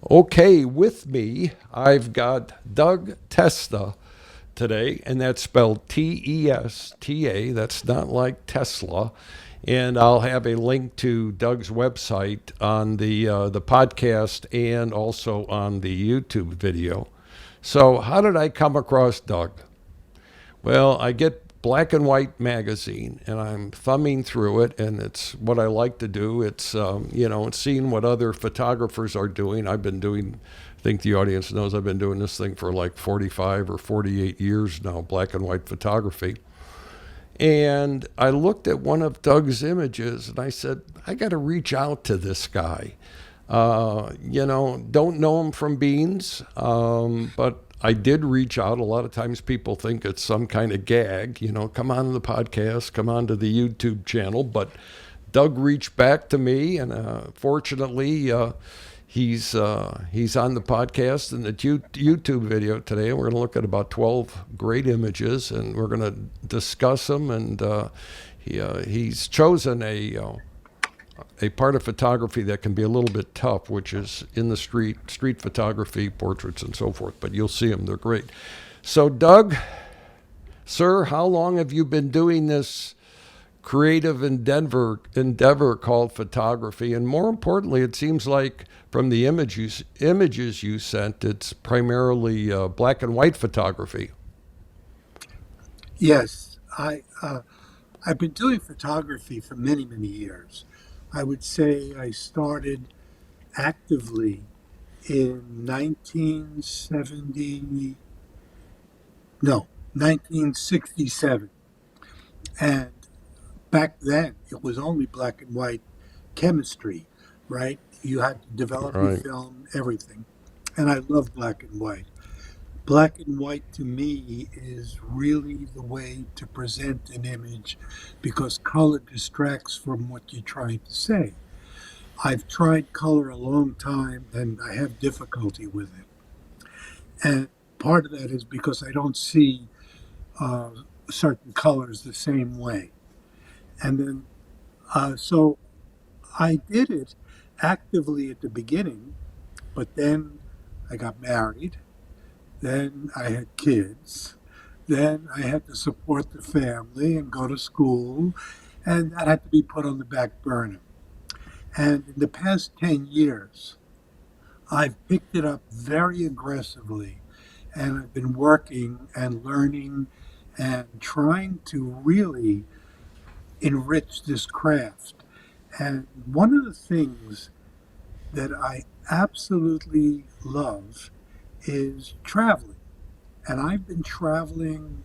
Okay, with me, I've got Doug Testa today, and that's spelled Testa. That's not like Tesla. And I'll have a link to Doug's website on the podcast and also on the YouTube video. So, how did I come across Doug? Well, I get Black and White magazine, and I'm thumbing through it, and it's what I like to do. It's seeing what other photographers are doing. I think the audience knows I've been doing this thing for like 45 or 48 years now, black and white photography. And I looked at one of Doug's images, and I said, I got to reach out to this guy. Don't know him from beans, but I did reach out. A lot of times people think it's some kind of gag, come on to the podcast, come on to the YouTube channel. But Doug reached back to me, and fortunately, he's on the podcast and the YouTube video today. We're going to look at about 12 great images, and we're going to discuss them. And he's chosen a part of photography that can be a little bit tough, which is in the street photography, portraits, and so forth. But you'll see them; they're great. So, Doug, sir, how long have you been doing this creative endeavor called photography? And more importantly, it seems like from the images you sent, it's primarily black and white photography. Yes, I've been doing photography for many, many years. I would say I started actively in 1970, no, 1967. And back then, it was only black and white chemistry, right? You had to develop your Right. film, everything. And I love black and white. Black and white to me is really the way to present an image because color distracts from what you're trying to say. I've tried color a long time and I have difficulty with it. And part of that is because I don't see uh, certain colors the same way. And then, so I did it actively at the beginning, but then I got married. Then I had kids. Then I had to support the family and go to school, and that had to be put on the back burner. And in the past 10 years, I've picked it up very aggressively, and I've been working and learning and trying to really enrich this craft. And one of the things that I absolutely love is traveling. And I've been traveling,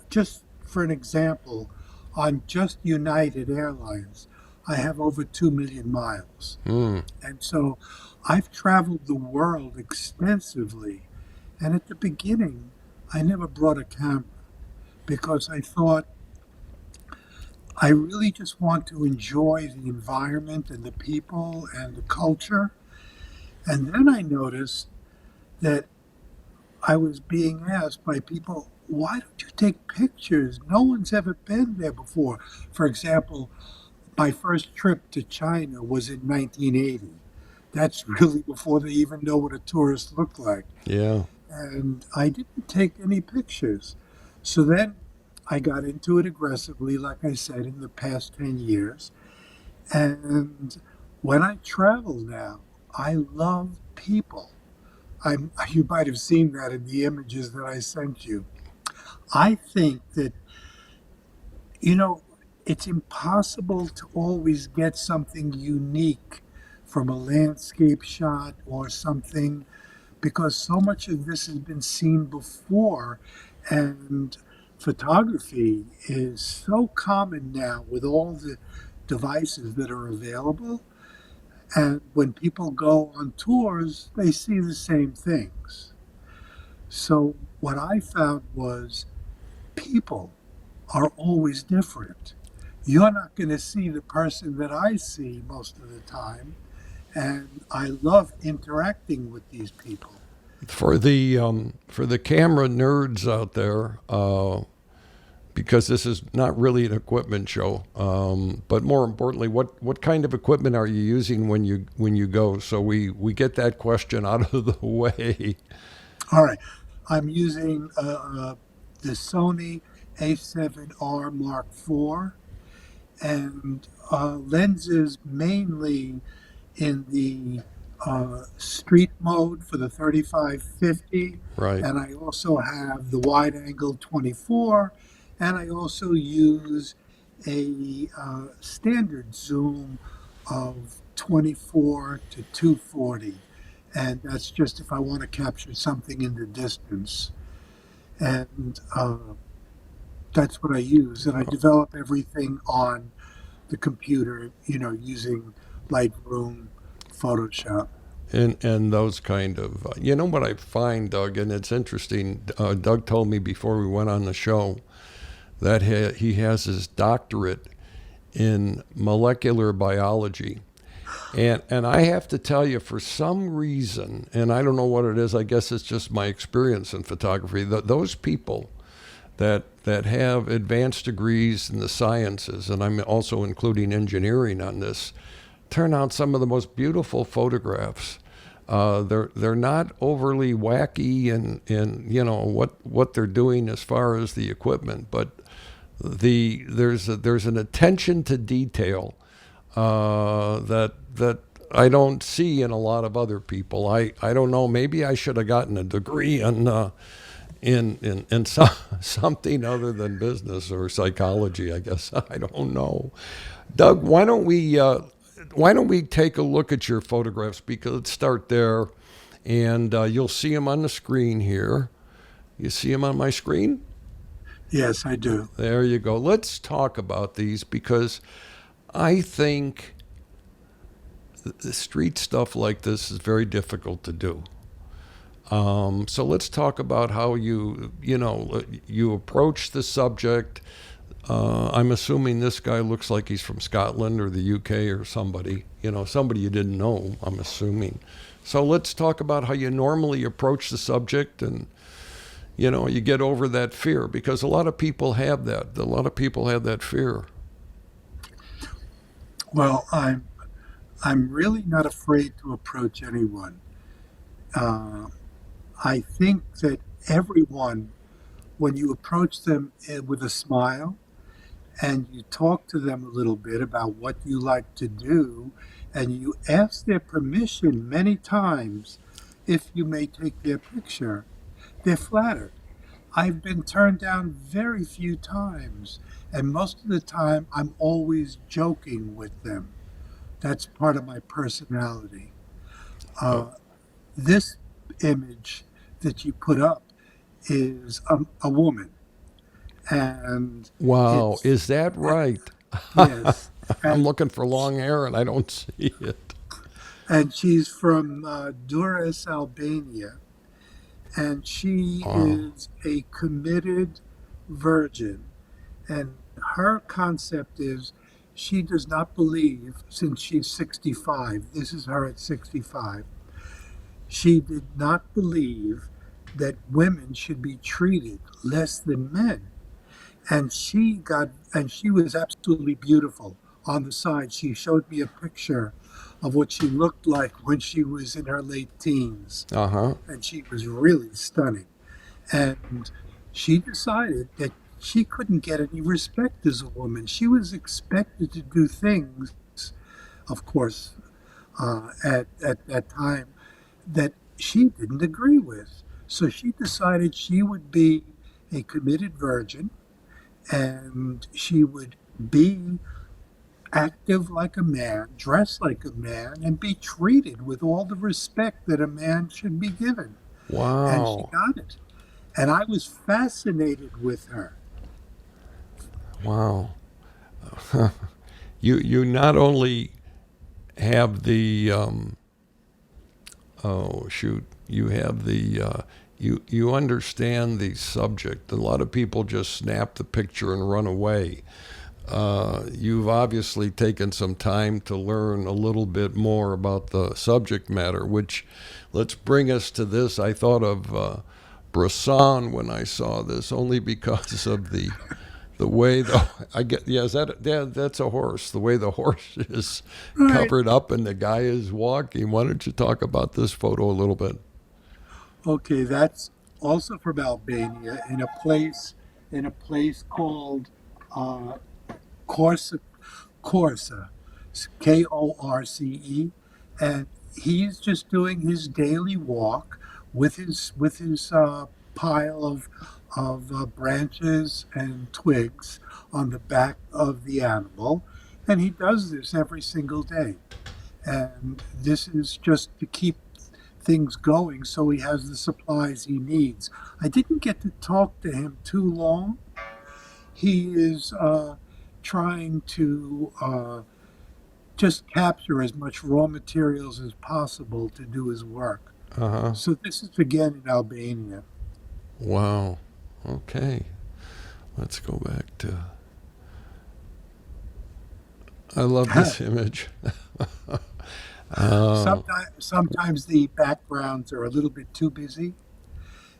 just for an example, on just United Airlines, I have over 2 million miles. Mm. And so I've traveled the world extensively. And at the beginning, I never brought a camera because I thought I really just want to enjoy the environment and the people and the culture. And then I noticed that I was being asked by people, why don't you take pictures? No one's ever been there before. For example, my first trip to China was in 1980. That's really before they even know what a tourist looked like. Yeah. And I didn't take any pictures. So then I got into it aggressively, like I said, in the past 10 years. And when I travel now, I love people. You might have seen that in the images that I sent you. I think that, you know, it's impossible to always get something unique from a landscape shot or something because so much of this has been seen before. And photography is so common now with all the devices that are available. And when people go on tours, they see the same things. So what I found was people are always different. You're not going to see the person that I see most of the time. And I love interacting with these people. For the camera nerds out there, because this is not really an equipment show. But more importantly, what kind of equipment are you using when you go? So we get that question out of the way. All right. I'm using the Sony A7R Mark IV and lenses mainly in the street mode for the 3550, Right. and I also have the wide angle 24, and I also use a standard zoom of 24 to 240, and that's just if I want to capture something in the distance. And that's what I use, and I develop everything on the computer, using Lightroom, Photoshop. And those kind of you know what I find, Doug, and it's interesting. Doug told me before we went on the show that he has his doctorate in molecular biology. And I have to tell you, for some reason, and I don't know what it is, I guess it's just my experience in photography, that those people that have advanced degrees in the sciences, and I'm also including engineering on this, turn out some of the most beautiful photographs. They're not overly wacky in what they're doing as far as the equipment, but there's an attention to detail that I don't see in a lot of other people. I don't know. Maybe I should have gotten a degree in something other than business or psychology. I guess I don't know. Doug, why don't we take a look at your photographs? Because let's start there, and you'll see them on the screen here. You see them on my screen? Yes, I do. There you go. Let's talk about these because I think the street stuff like this is very difficult to do. So let's talk about how you approach the subject. I'm assuming this guy looks like he's from Scotland or the UK or somebody you didn't know, I'm assuming. So let's talk about how you normally approach the subject and, you get over that fear because a lot of people have that. A lot of people have that fear. Well, I'm really not afraid to approach anyone. Uh, I think that everyone, when you approach them with a smile and you talk to them a little bit about what you like to do, and you ask their permission many times if you may take their picture, they're flattered. I've been turned down very few times, and most of the time I'm always joking with them. That's part of my personality. Oh, Uh, this image that you put up is a woman, and wow, it's, is that right? yes, I'm and looking for long hair and I don't see it. and she's from Durrës, Albania, and she Oh, is a committed virgin. And her concept is she does not believe, since she's 65, this is her at 65, she did not believe that women should be treated less than men. And she was absolutely beautiful. On the side, she showed me a picture of what she looked like when she was in her late teens, uh-huh. and she was really stunning. And she decided that she couldn't get any respect as a woman. She was expected to do things, of course, at that time, that she didn't agree with. So she decided she would be a committed virgin, and she would be active like a man, dress like a man, and be treated with all the respect that a man should be given. And she Wow. got it. And I was fascinated with her. Wow. You not only have the oh shoot, you have the you understand the subject. A lot of people just snap the picture and run away. You've obviously taken some time to learn a little bit more about the subject matter, which let's bring us to this. I thought of Bresson when I saw this, only because of the way the I get yeah, is that yeah, that's a horse. The way the horse is Right. covered up and the guy is walking. Why don't you talk about this photo a little bit? Okay, that's also from Albania in a place called uh, Korce, Korce, Korce, and he's just doing his daily walk with his pile of branches and twigs on the back of the animal, and he does this every single day. And this is just to keep things going so he has the supplies he needs. I didn't get to talk to him too long. He is trying to just capture as much raw materials as possible to do his work. Uh huh. So this is again in Albania. Wow. Okay. Let's go back to. I love this image. uh, Sometimes the backgrounds are a little bit too busy,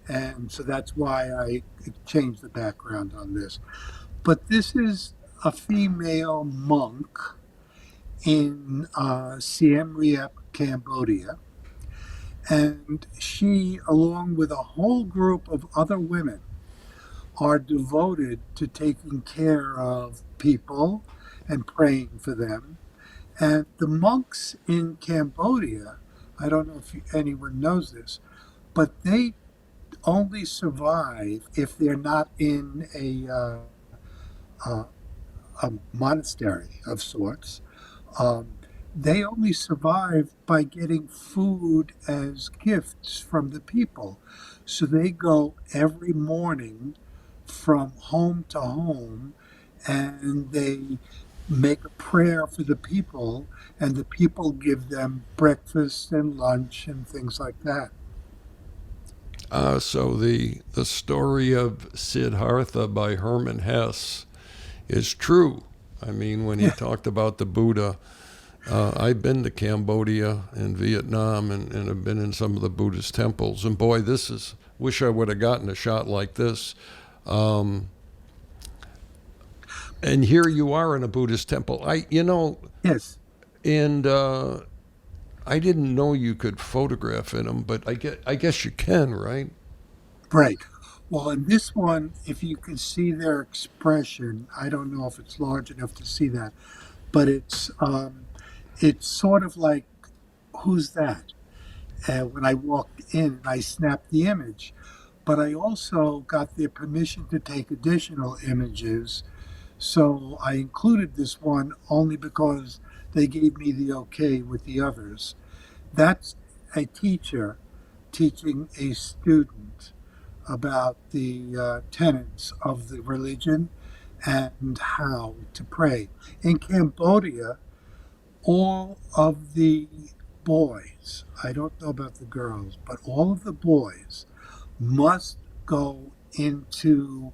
and so that's why I changed the background on this. But this is a female monk in Siem Reap, Cambodia. And she, along with a whole group of other women, are devoted to taking care of people and praying for them. And the monks in Cambodia, I don't know if anyone knows this, but they only survive if they're not in uh, a monastery of sorts. Um, they only survive by getting food as gifts from the people. So they go every morning from home to home and they make a prayer for the people, and the people give them breakfast and lunch and things like that. so the story of Siddhartha by Hermann Hesse is true. I mean, when he Yeah, talked about the Buddha, I've been to Cambodia and Vietnam and have been in some of the Buddhist temples. And boy, this is, wish I would have gotten a shot like this. Um, and here you are in a Buddhist temple. yes, And I didn't know you could photograph in them, but I guess you can, right? right. Well, in this one, if you can see their expression, I don't know if it's large enough to see that, but it's sort of like, who's that? When I walked in and I snapped the image. But I also got their permission to take additional images. So I included this one only because they gave me the okay with the others. That's a teacher teaching a student about the tenets of the religion and how to pray. In Cambodia, all of the boys, I don't know about the girls, but all of the boys must go into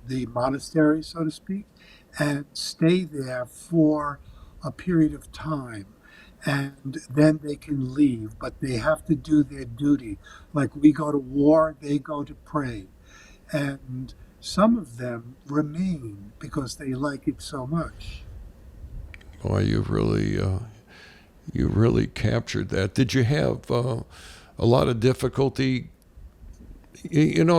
the monastery, so to speak, and stay there for a period of time. And then they can leave, but they have to do their duty. Like we go to war, they go to pray. And some of them remain because they like it so much. Boy, you really captured that. Did you have a lot of difficulty?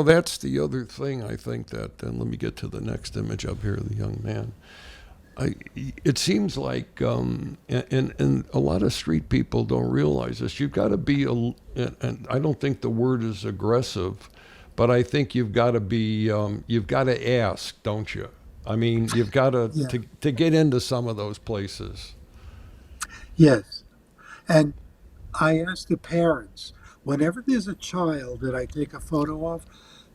That's the other thing I think that. And let me get to the next image up here. The young man. It seems like, and a lot of street people don't realize this. You've got to be, and I don't think the word is aggressive, but I think you've got to ask, don't you? I mean, you've got Yeah. to get into some of those places. Yes. And I ask the parents, whenever there's a child that I take a photo of,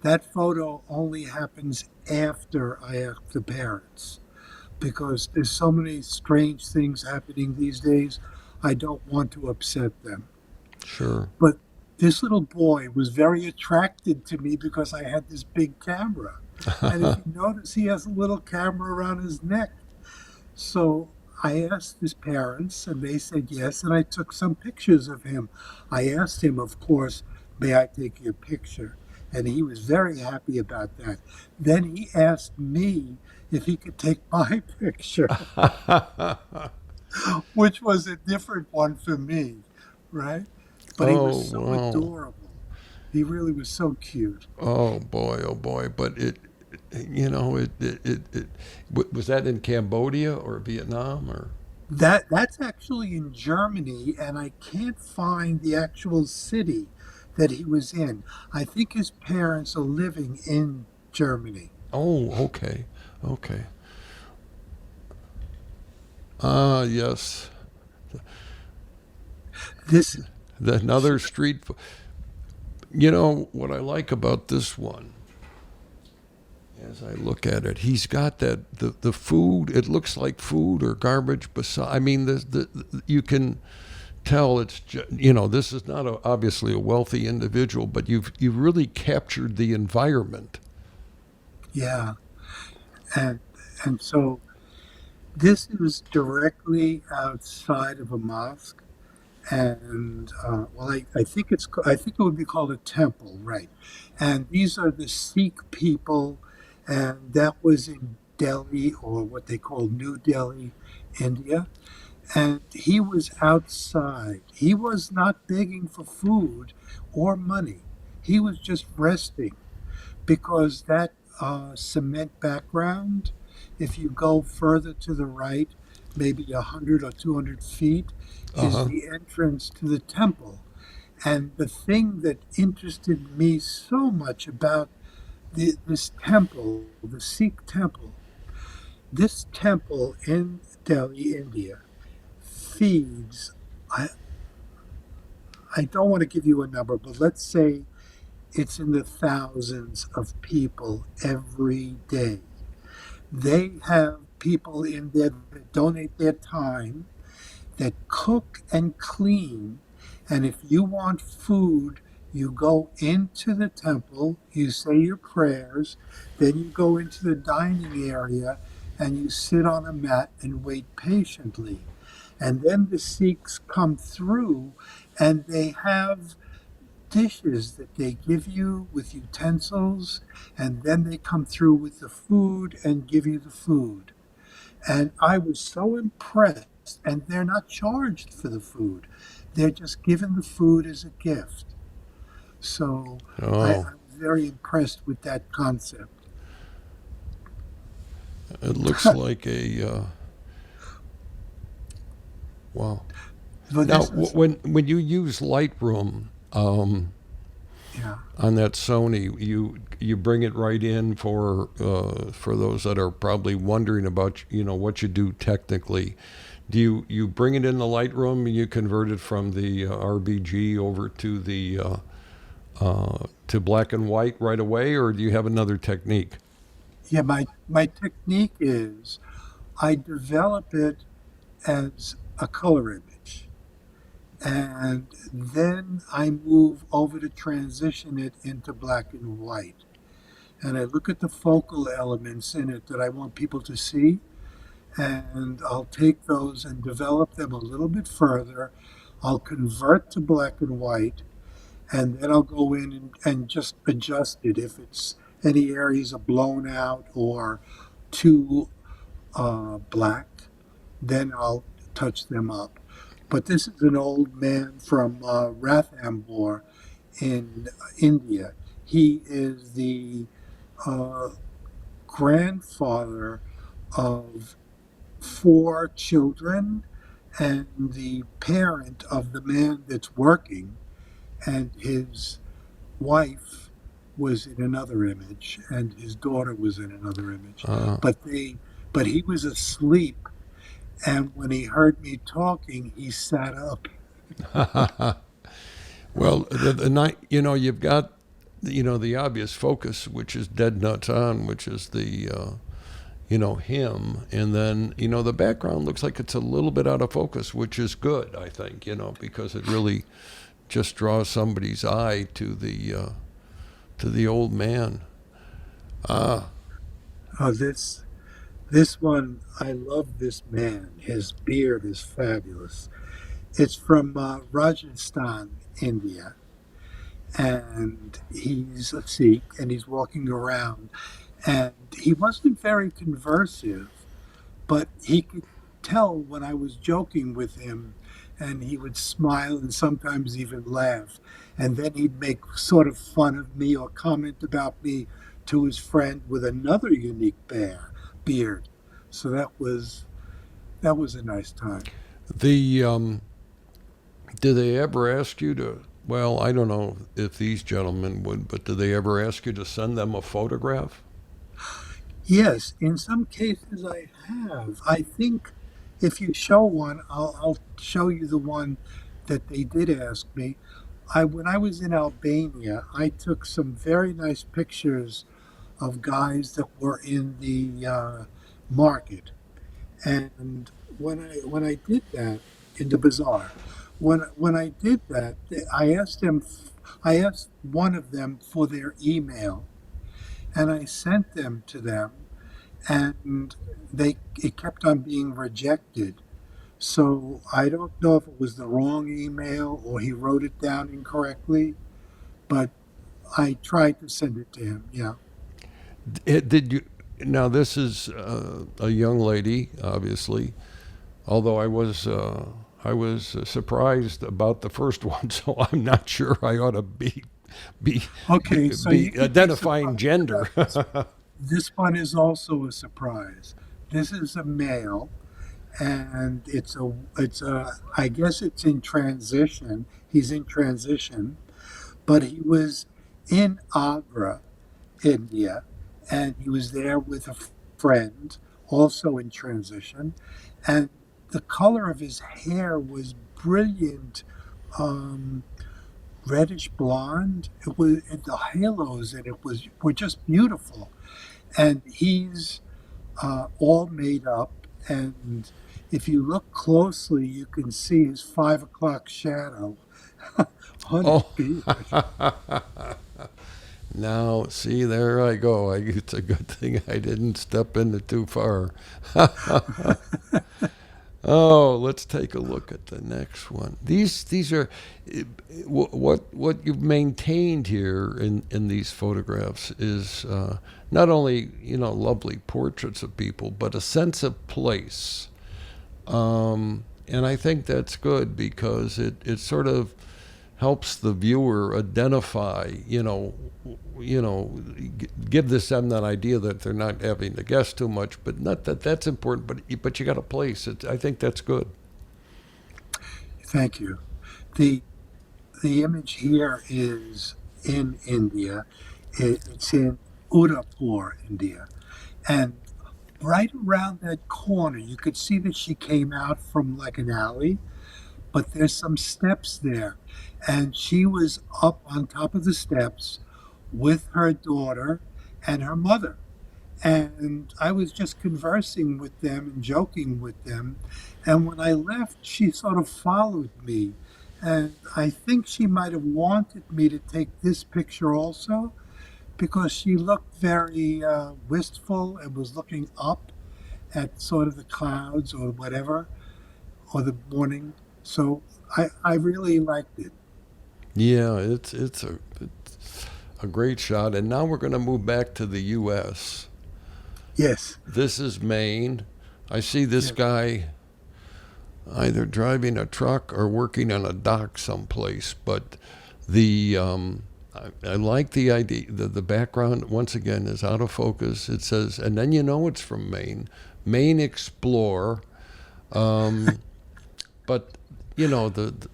that photo only happens after I ask the parents because there's so many strange things happening these days. I don't want to upset them. Sure. But this little boy was very attracted to me because I had this big camera. And if you notice, he has a little camera around his neck. So I asked his parents, and they said yes, and I took some pictures of him. I asked him, of course, may I take your picture? and he was very happy about that. Then he asked me if he could take my picture, which was a different one for me, right? But he was Oh, so wow. adorable. He really was so cute. Oh boy, oh boy. But was that in Cambodia or Vietnam or? That's actually in Germany, and I can't find the actual city that he was in. I think his parents are living in Germany. Oh, okay, okay. Ah, yes. This, Another street. You know what I like about this one, as I look at it, he's got that the food. It looks like food or garbage. Beside, I mean, you can tell it's this is not obviously a wealthy individual, but you've really captured the environment. yeah, and and so this is directly outside of a mosque, and well, I think it would be called a temple, right? And these are the Sikh people, and that was in Delhi, or what they call New Delhi, India. And he was outside. He was not begging for food or money. He was just resting because that cement background, if you go further to the right, maybe 100 or 200 feet, Uh is huh. the entrance to the temple. And the thing that interested me so much about this temple, the Sikh temple, this temple in Delhi, India, feeds, I, I don't want to give you a number, but let's say it's in the thousands of people every day. They have people in there that donate their time, that cook and clean. And if you want food, you go into the temple, you say your prayers, then you go into the dining area and you sit on a mat and wait patiently. And then the Sikhs come through and they have dishes that they give you with utensils, and then they come through with the food and give you the food. And I was so impressed. And they're not charged for the food, they're just given the food as a gift. So Oh, I was very impressed with that concept. it looks like a wow. But Now, this is, when you use Lightroom yeah, on that Sony, you bring it right in for those that are probably wondering about what you do technically. Do you bring it in the Lightroom and you convert it from the RBG over to black and white right away, or do you have another technique? yeah. My technique is I develop it as a color image. And then I move over to transition it into black and white. And I look at the focal elements in it that I want people to see, and I'll take those and develop them a little bit further. I'll convert to black and white, and then I'll go in and just adjust it if it's any areas are blown out or too black, then I'll touch them up. But this is an old man from Ranthambore in India. He is the uh, grandfather of four children and the parent of the man that's working, and his wife was in another image and his daughter was in another image, Uh, but he was asleep, and when he heard me talking he sat up. well, the night you've got the obvious focus, which is dead nuts on, which is the him, and then the background looks like it's a little bit out of focus, which is good, I think, because it really just draws somebody's eye to the old man. Ah, Oh, this one, I love this man. His beard is fabulous. It's from Rajasthan, India, and he's a Sikh, and he's walking around, and he wasn't very conversive, but he could tell when I was joking with him, and he would smile and sometimes even laugh. And then he'd make sort of fun of me or comment about me to his friend with another unique beard. So that was a nice time. The do they ever ask you to? Well, I don't know if these gentlemen would, but do they ever ask you to send them a photograph? Yes, in some cases I have. I think if you show one, I'll show you the one that they did ask me. When I was in Albania, I took some very nice pictures of guys that were in the market, and when I did that in the bazaar, when I did that, I asked one of them for their email, and I sent them to them, and it kept on being rejected. So I don't know if it was the wrong email or he wrote it down incorrectly, but I tried to send it to him. Yeah. Did you? Now this is a young lady, obviously. Although I was surprised about the first one, so I'm not sure I ought to be Okay, so you be could be identifying surprised gender. about this one. This one is also a surprise. This is a male, and I guess it's in transition. He's in transition, but he was in Agra, India, and he was there with a friend, also in transition, and the color of his hair was brilliant, um, reddish blonde. It was the halos, and it was were just beautiful. And he's all made up, and if you look closely, you can see his 5 o'clock shadow on his Oh, beard. now see there I go. It's a good thing I didn't step in it too far. Oh, let's take a look at the next one. These are what you've maintained here in these photographs is not only lovely portraits of people, but a sense of place. And I think that's good because it sort of helps the viewer identify, give this them that idea that they're not having to guess too much, but not that that's important, but you got a place. I think that's good. Thank you. The the image here is in India. It's in Udaipur, India, and right around that corner, you could see that she came out from like an alley, but there's some steps there, and she was up on top of the steps with her daughter and her mother. And I was just conversing with them and joking with them. And when I left, she sort of followed me. And I think she might have wanted me to take this picture also because she looked very wistful and was looking up at sort of the clouds or whatever, or the morning. So I really liked it. Yeah, it's a great shot. And now we're going to move back to the U.S. Yes, This is Maine. I see this yes. guy either driving a truck or working on a dock someplace. But I like the idea. The background once again is out of focus. It says, and then it's from Maine. Maine Explore. Um, but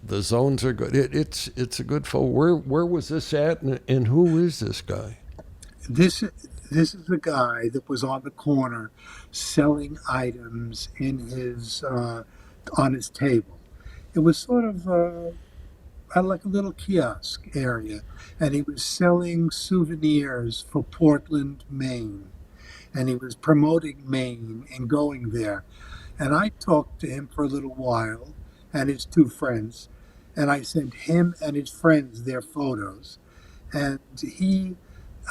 the zones are good. It's a good photo. Where was this at, and who is this guy? This this is the guy that was on the corner selling items in his on his table. It was sort of like a little kiosk area, and he was selling souvenirs for Portland, Maine, and he was promoting Maine and going there. And I talked to him for a little while, and his two friends, and I sent him and his friends their photos. And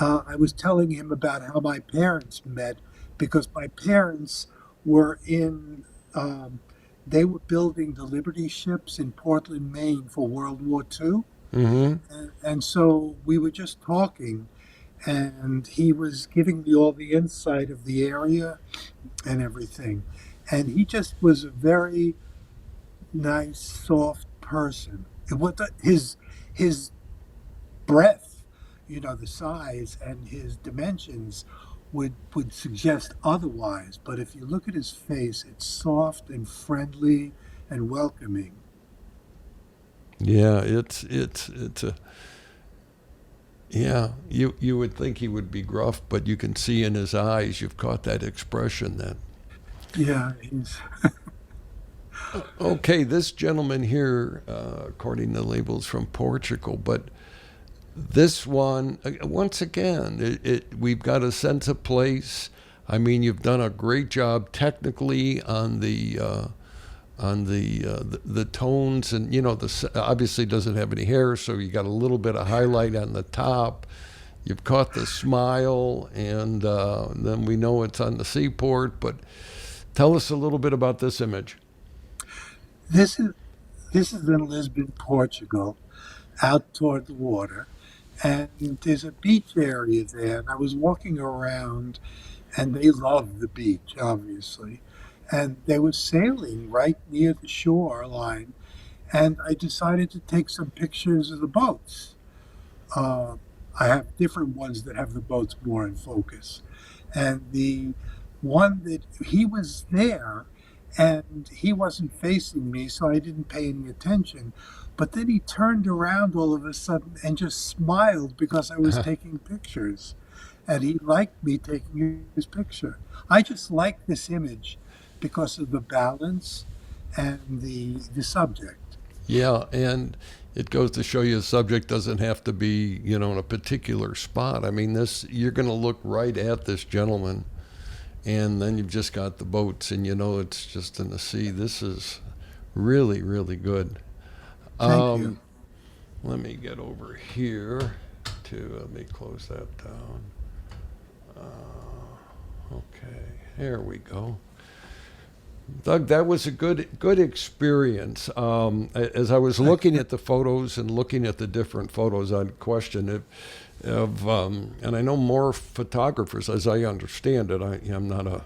I was telling him about how my parents met because my parents were in, um, they were building the Liberty ships in Portland, Maine for World War II. Mm-hmm. And so we were just talking, and he was giving me all the insight of the area and everything. And he just was a very nice, soft person. And what his breadth, the size and his dimensions would suggest otherwise. But if you look at his face, it's soft and friendly and welcoming. Yeah, it's a yeah. You would think he would be gruff, but you can see in his eyes. You've caught that expression. That Yeah, he's okay. This gentleman here, according to the labels from Portugal, but this one once again, we've got a sense of place. I mean, you've done a great job technically on the tones, and the obviously doesn't have any hair, so you got a little bit of highlight on the top. You've caught the smile, and then we know it's on the seaport. But tell us a little bit about this image. this is this is in Lisbon, Portugal, out toward the water. And there's a beach area there. And I was walking around, and they love the beach, obviously. And they were sailing right near the shoreline. And I decided to take some pictures of the boats. Uh, I have different ones that have the boats more in focus. And the one that he was there and he wasn't facing me, so I didn't pay any attention. But then he turned around all of a sudden and just smiled because I was taking pictures. And he liked me taking his picture. I just like this image because of the balance and the subject. Yeah, and it goes to show you the subject doesn't have to be, in a particular spot. I mean, this you're going to look right at this gentleman, and then you've just got the boats, and it's just in the sea. This is really, really good. Thank you. Um, Let me get over here to let me close that down. Okay, here we go. Doug, that was a good experience. As I was looking at the photos and looking at the different photos, I'd question it. And I know more photographers, as I understand it. I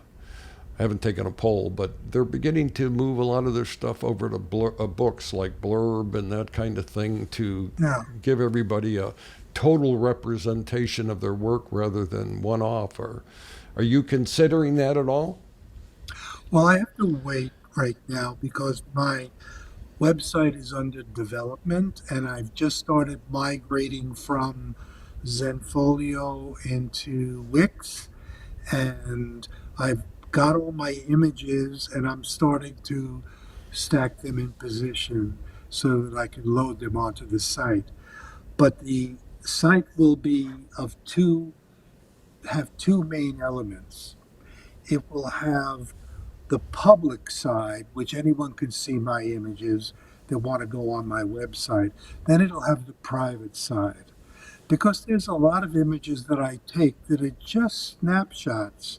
haven't taken a poll, but they're beginning to move a lot of their stuff over to books like Blurb and that kind of thing to Yeah. give everybody a total representation of their work rather than one off. Or are you considering that at all? Well, I have to wait right now because my website is under development and I've just started migrating from Zenfolio into Wix, and I've got all my images and I'm starting to stack them in position so that I can load them onto the site. But the site will be of have two main elements. It will have the public side, which anyone can see my images that want to go on my website. Then it'll have the private side. Because there's a lot of images that I take that are just snapshots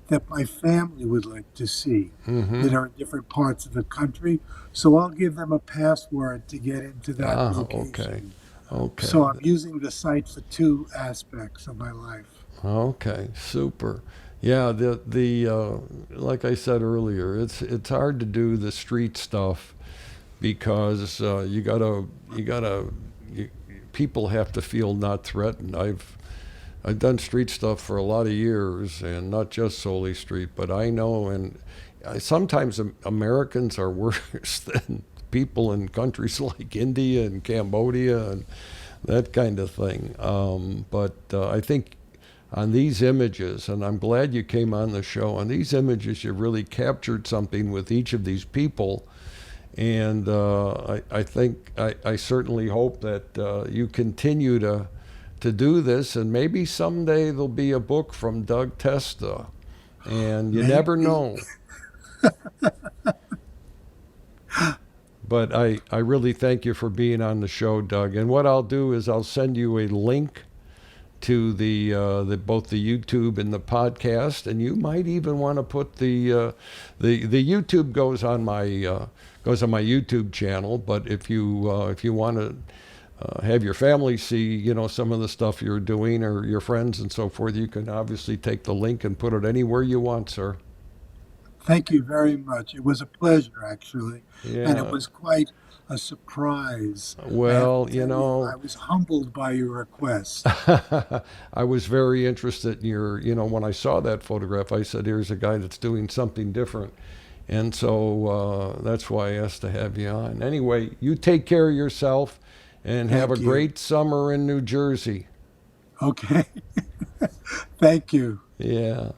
that my family would like to see Mm-hmm. that are in different parts of the country. So I'll give them a password to get into that Ah, okay. location. So Okay. I'm using the site for two aspects of my life. Okay. Super. Yeah, the like I said earlier, it's hard to do the street stuff because you, people have to feel not threatened. I've done street stuff for a lot of years, and not just solely street, but I know, and sometimes Americans are worse than people in countries like India and Cambodia and that kind of thing. But I think on these images, and I'm glad you came on the show, on these images, you really captured something with each of these people. And I certainly hope that you continue to do this, and maybe someday there'll be a book from Doug Testa, and you never Maybe. know. But I really thank you for being on the show, Doug. And what I'll do is I'll send you a link to the both the YouTube and the podcast, and you might even want to put the YouTube goes on my YouTube channel. But if you want to have your family see, some of the stuff you're doing, or your friends and so forth, you can obviously take the link and put it anywhere you want, sir. Thank you very much. It was a pleasure, actually, and it Yeah. was quite a surprise. I have to Well, tell you, I was humbled by your request. I was very interested in when I saw that photograph, I said, here's a guy that's doing something different. And so that's why I asked to have you on. Anyway, you take care of yourself and have a Thank you. great summer in New Jersey. Okay. Thank you. Yeah.